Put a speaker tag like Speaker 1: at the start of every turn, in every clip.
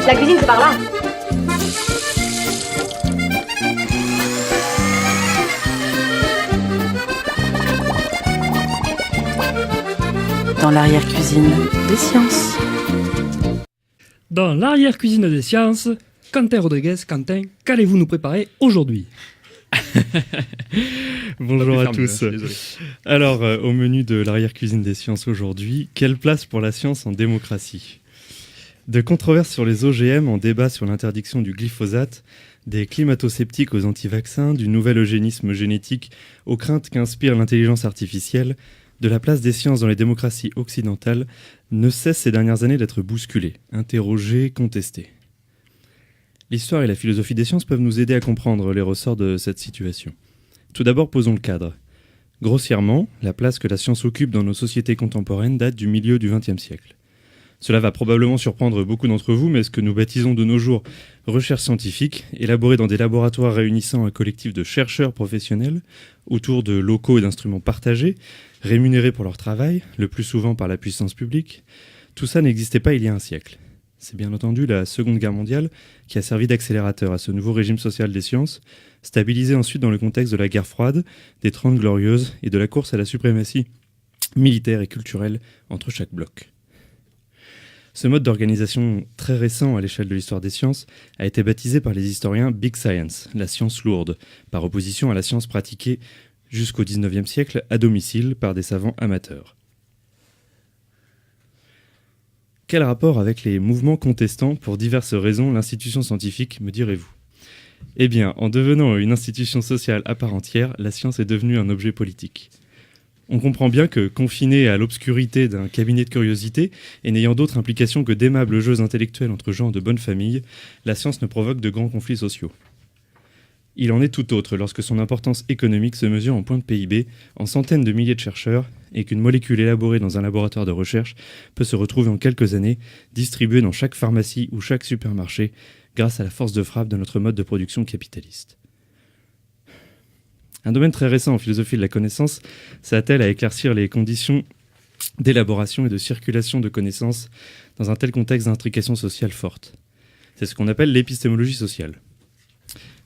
Speaker 1: La cuisine, c'est par là.
Speaker 2: Dans l'arrière-cuisine des sciences.
Speaker 3: Dans l'arrière-cuisine des sciences, Quentin Rodriguez, Quentin, qu'allez-vous nous préparer aujourd'hui ?
Speaker 4: Bonjour à tous. Alors, au menu de l'arrière-cuisine des sciences aujourd'hui, quelle place pour la science en démocratie ? De controverses sur les OGM en débat sur l'interdiction du glyphosate, des climato-sceptiques aux anti-vaccins, du nouvel eugénisme génétique aux craintes qu'inspire l'intelligence artificielle, de la place des sciences dans les démocraties occidentales ne cesse ces dernières années d'être bousculée, interrogée, contestée. L'histoire et la philosophie des sciences peuvent nous aider à comprendre les ressorts de cette situation. Tout d'abord, posons le cadre. Grossièrement, la place que la science occupe dans nos sociétés contemporaines date du milieu du XXe siècle. Cela va probablement surprendre beaucoup d'entre vous, mais ce que nous baptisons de nos jours recherche scientifique, élaborée dans des laboratoires réunissant un collectif de chercheurs professionnels autour de locaux et d'instruments partagés, rémunérés pour leur travail, le plus souvent par la puissance publique, tout ça n'existait pas il y a un siècle. C'est bien entendu la Seconde Guerre mondiale qui a servi d'accélérateur à ce nouveau régime social des sciences, stabilisé ensuite dans le contexte de la guerre froide, des 30 glorieuses et de la course à la suprématie militaire et culturelle entre chaque bloc. Ce mode d'organisation très récent à l'échelle de l'histoire des sciences a été baptisé par les historiens Big Science, la science lourde, par opposition à la science pratiquée jusqu'au XIXe siècle à domicile par des savants amateurs. Quel rapport avec les mouvements contestant pour diverses raisons l'institution scientifique, me direz-vous ? Eh bien, en devenant une institution sociale à part entière, la science est devenue un objet politique. On comprend bien que, confiné à l'obscurité d'un cabinet de curiosité et n'ayant d'autre implication que d'aimables jeux intellectuels entre gens de bonne famille, la science ne provoque de grands conflits sociaux. Il en est tout autre lorsque son importance économique se mesure en points de PIB, en centaines de milliers de chercheurs, et qu'une molécule élaborée dans un laboratoire de recherche peut se retrouver en quelques années distribuée dans chaque pharmacie ou chaque supermarché grâce à la force de frappe de notre mode de production capitaliste. Un domaine très récent en philosophie de la connaissance s'attelle à éclaircir les conditions d'élaboration et de circulation de connaissances dans un tel contexte d'intrication sociale forte. C'est ce qu'on appelle l'épistémologie sociale.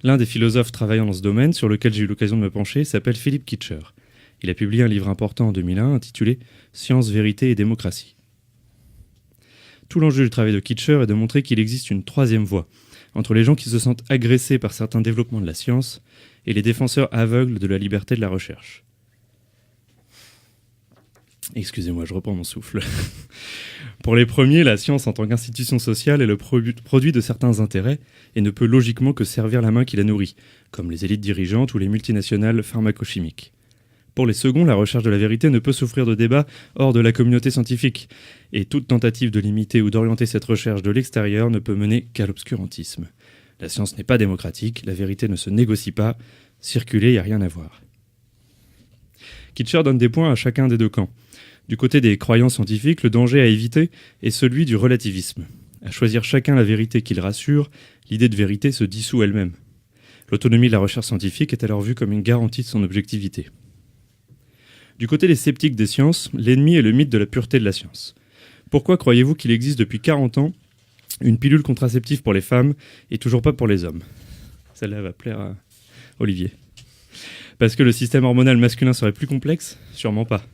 Speaker 4: L'un des philosophes travaillant dans ce domaine, sur lequel j'ai eu l'occasion de me pencher, s'appelle Philippe Kitcher. Il a publié un livre important en 2001 intitulé « Science, vérité et démocratie ». Tout l'enjeu du travail de Kitcher est de montrer qu'il existe une troisième voie entre les gens qui se sentent agressés par certains développements de la science et les défenseurs aveugles de la liberté de la recherche. Excusez-moi, je reprends mon souffle. Pour les premiers, la science en tant qu'institution sociale est le produit de certains intérêts et ne peut logiquement que servir la main qui la nourrit, comme les élites dirigeantes ou les multinationales pharmacochimiques. Pour les seconds, la recherche de la vérité ne peut souffrir de débat hors de la communauté scientifique, et toute tentative de limiter ou d'orienter cette recherche de l'extérieur ne peut mener qu'à l'obscurantisme. La science n'est pas démocratique, la vérité ne se négocie pas, circuler, il n'y a rien à voir. Kitcher donne des points à chacun des deux camps. Du côté des croyants scientifiques, le danger à éviter est celui du relativisme. À choisir chacun la vérité qu'il rassure, l'idée de vérité se dissout elle-même. L'autonomie de la recherche scientifique est alors vue comme une garantie de son objectivité. Du côté des sceptiques des sciences, l'ennemi est le mythe de la pureté de la science. Pourquoi croyez-vous qu'il existe depuis 40 ans une pilule contraceptive pour les femmes et toujours pas pour les hommes ? Celle-là va plaire à Olivier. Parce que le système hormonal masculin serait plus complexe ? Sûrement pas.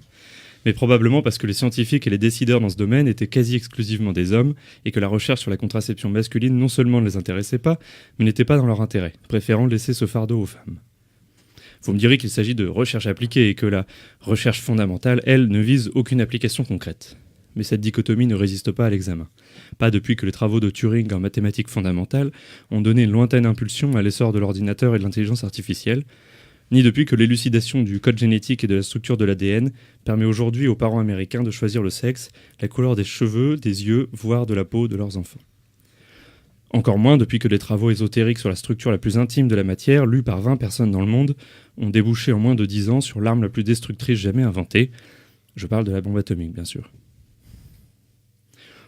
Speaker 4: Mais probablement parce que les scientifiques et les décideurs dans ce domaine étaient quasi exclusivement des hommes et que la recherche sur la contraception masculine non seulement ne les intéressait pas, mais n'était pas dans leur intérêt, préférant laisser ce fardeau aux femmes. Vous me direz qu'il s'agit de recherche appliquée et que la recherche fondamentale, elle, ne vise aucune application concrète. Mais cette dichotomie ne résiste pas à l'examen. Pas depuis que les travaux de Turing en mathématiques fondamentales ont donné une lointaine impulsion à l'essor de l'ordinateur et de l'intelligence artificielle, ni depuis que l'élucidation du code génétique et de la structure de l'ADN permet aujourd'hui aux parents américains de choisir le sexe, la couleur des cheveux, des yeux, voire de la peau de leurs enfants. Encore moins depuis que les travaux ésotériques sur la structure la plus intime de la matière, lus par 20 personnes dans le monde, ont débouché en moins de 10 ans sur l'arme la plus destructrice jamais inventée. Je parle de la bombe atomique, bien sûr.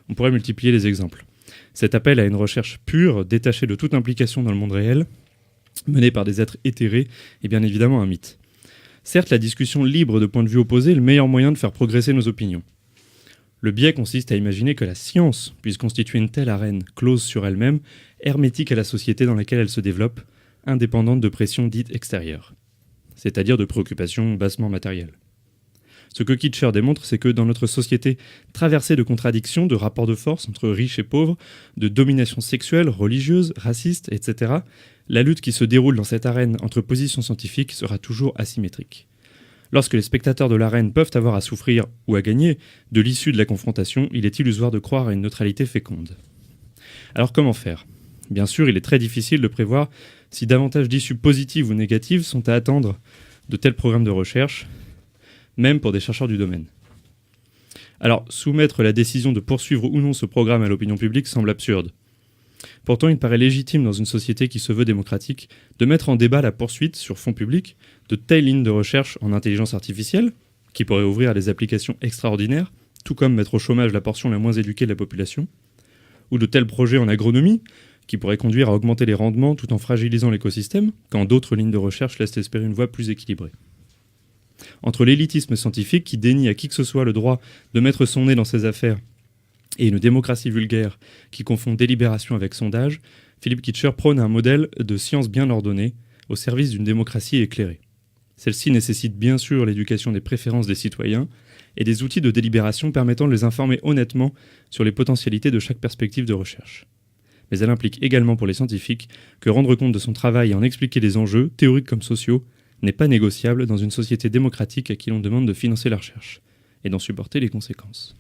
Speaker 4: On pourrait multiplier les exemples. Cet appel à une recherche pure, détachée de toute implication dans le monde réel, menée par des êtres éthérés, est bien évidemment un mythe. Certes, la discussion libre de points de vue opposés est le meilleur moyen de faire progresser nos opinions. Le biais consiste à imaginer que la science puisse constituer une telle arène close sur elle-même, hermétique à la société dans laquelle elle se développe, indépendante de pressions dites extérieures, c'est-à-dire de préoccupations bassement matérielles. Ce que Kitcher démontre, c'est que dans notre société traversée de contradictions, de rapports de force entre riches et pauvres, de domination sexuelle, religieuse, raciste, etc., la lutte qui se déroule dans cette arène entre positions scientifiques sera toujours asymétrique. Lorsque les spectateurs de l'arène peuvent avoir à souffrir ou à gagner de l'issue de la confrontation, il est illusoire de croire à une neutralité féconde. Alors comment faire ? Bien sûr, il est très difficile de prévoir si davantage d'issues positives ou négatives sont à attendre de tels programmes de recherche, même pour des chercheurs du domaine. Alors, soumettre la décision de poursuivre ou non ce programme à l'opinion publique semble absurde. Pourtant, il paraît légitime dans une société qui se veut démocratique de mettre en débat la poursuite, sur fonds publics, de telles lignes de recherche en intelligence artificielle, qui pourraient ouvrir à des applications extraordinaires, tout comme mettre au chômage la portion la moins éduquée de la population, ou de tels projets en agronomie, qui pourraient conduire à augmenter les rendements tout en fragilisant l'écosystème, quand d'autres lignes de recherche laissent espérer une voie plus équilibrée. Entre l'élitisme scientifique qui dénie à qui que ce soit le droit de mettre son nez dans ses affaires et une démocratie vulgaire qui confond délibération avec sondage, Philippe Kitcher prône un modèle de science bien ordonnée au service d'une démocratie éclairée. Celle-ci nécessite bien sûr l'éducation des préférences des citoyens et des outils de délibération permettant de les informer honnêtement sur les potentialités de chaque perspective de recherche. Mais elle implique également pour les scientifiques que rendre compte de son travail et en expliquer les enjeux, théoriques comme sociaux, n'est pas négociable dans une société démocratique à qui l'on demande de financer la recherche et d'en supporter les conséquences.